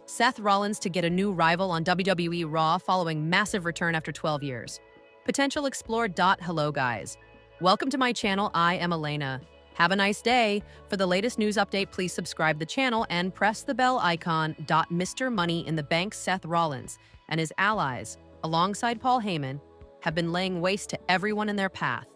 Seth Rollins to get a new rival on WWE RAW following massive return after 12 years. Potential explored. Hello guys. Welcome to my channel. I am Elena. Have a nice day. For the latest news update, please subscribe the channel and press the bell icon. Mr. Money in the Bank Seth Rollins and his allies, alongside Paul Heyman, have been laying waste to everyone in their path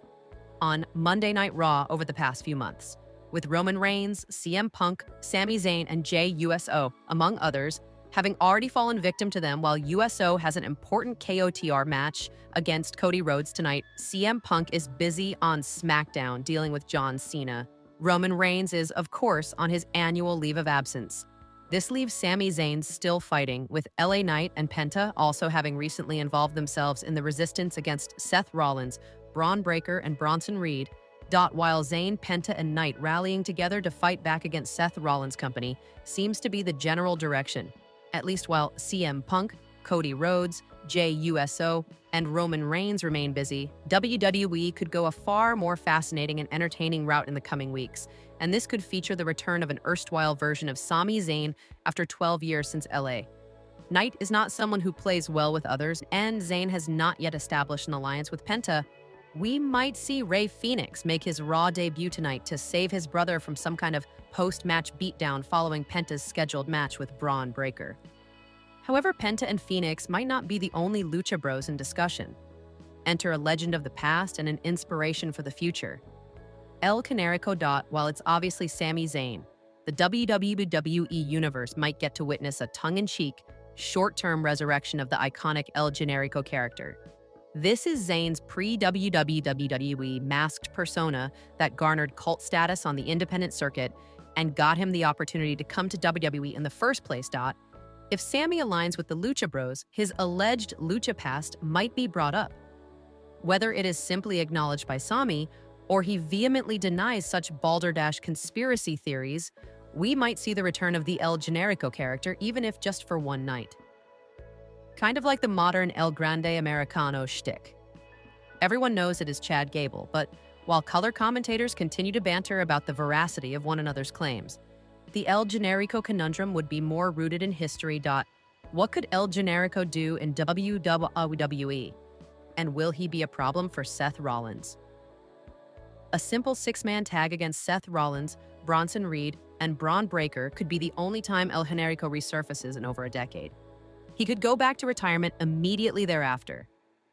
on Monday Night Raw over the past few months, with Roman Reigns, CM Punk, Sami Zayn, and Jey USO, among others, having already fallen victim to them. While USO has an important KOTR match against Cody Rhodes tonight, CM Punk is busy on SmackDown dealing with John Cena. Roman Reigns is, of course, on his annual leave of absence. This leaves Sami Zayn still fighting, with LA Knight and Penta also having recently involved themselves in the resistance against Seth Rollins, Braun Breaker, and Bronson Reed. While Zayn, Penta, and Knight rallying together to fight back against Seth Rollins' company seems to be the general direction, at least while CM Punk, Cody Rhodes, Jey USO, and Roman Reigns remain busy. WWE could go a far more fascinating and entertaining route in the coming weeks, and this could feature the return of an erstwhile version of Sami Zayn after 12 years since LA. Knight is not someone who plays well with others, and Zayn has not yet established an alliance with Penta. We might see Rey Fenix make his Raw debut tonight to save his brother from some kind of post-match beatdown following Penta's scheduled match with Braun Breaker. However, Penta and Fenix might not be the only Lucha Bros in discussion. Enter a legend of the past and an inspiration for the future. El Generico. While it's obviously Sami Zayn, the WWE Universe might get to witness a tongue-in-cheek, short-term resurrection of the iconic El Generico character. This is Zayn's pre-WWE masked persona that garnered cult status on the independent circuit and got him the opportunity to come to WWE in the first place. If Sami aligns with the Lucha Bros, his alleged Lucha past might be brought up. Whether it is simply acknowledged by Sami, or he vehemently denies such balderdash conspiracy theories, we might see the return of the El Generico character, even if just for one night. Kind of like the modern El Grande Americano shtick. Everyone knows it is Chad Gable, but while color commentators continue to banter about the veracity of one another's claims, the El Generico conundrum would be more rooted in history. What could El Generico do in WWE? And will he be a problem for Seth Rollins? A simple six-man tag against Seth Rollins, Bronson Reed, and Braun Breaker could be the only time El Generico resurfaces in over a decade. He could go back to retirement immediately thereafter.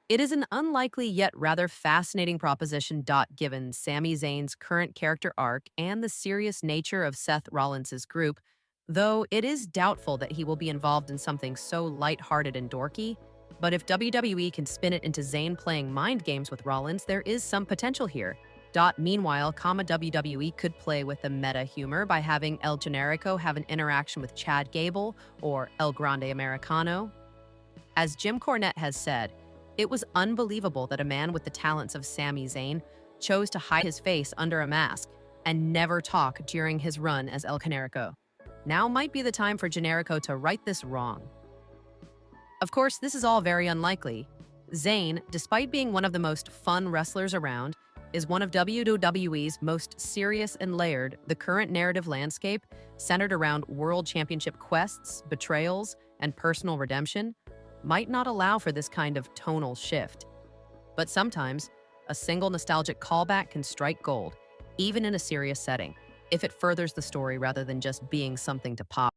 It is an unlikely yet rather fascinating proposition. Given Sami Zayn's current character arc and the serious nature of Seth Rollins' group, though it is doubtful that he will be involved in something so lighthearted and dorky. But if WWE can spin it into Zayn playing mind games with Rollins, there is some potential here. Meanwhile, WWE could play with the meta humor by having El Generico have an interaction with Chad Gable or El Grande Americano. As Jim Cornette has said, it was unbelievable that a man with the talents of Sami Zayn chose to hide his face under a mask and never talk during his run as El Generico. Now might be the time for Generico to right this wrong. Of course, this is all very unlikely. Zayn, despite being one of the most fun wrestlers around, is one of WWE's most serious and layered. The current narrative landscape, centered around world championship quests, betrayals, and personal redemption, might not allow for this kind of tonal shift. But sometimes, a single nostalgic callback can strike gold, even in a serious setting, if it furthers the story rather than just being something to pop.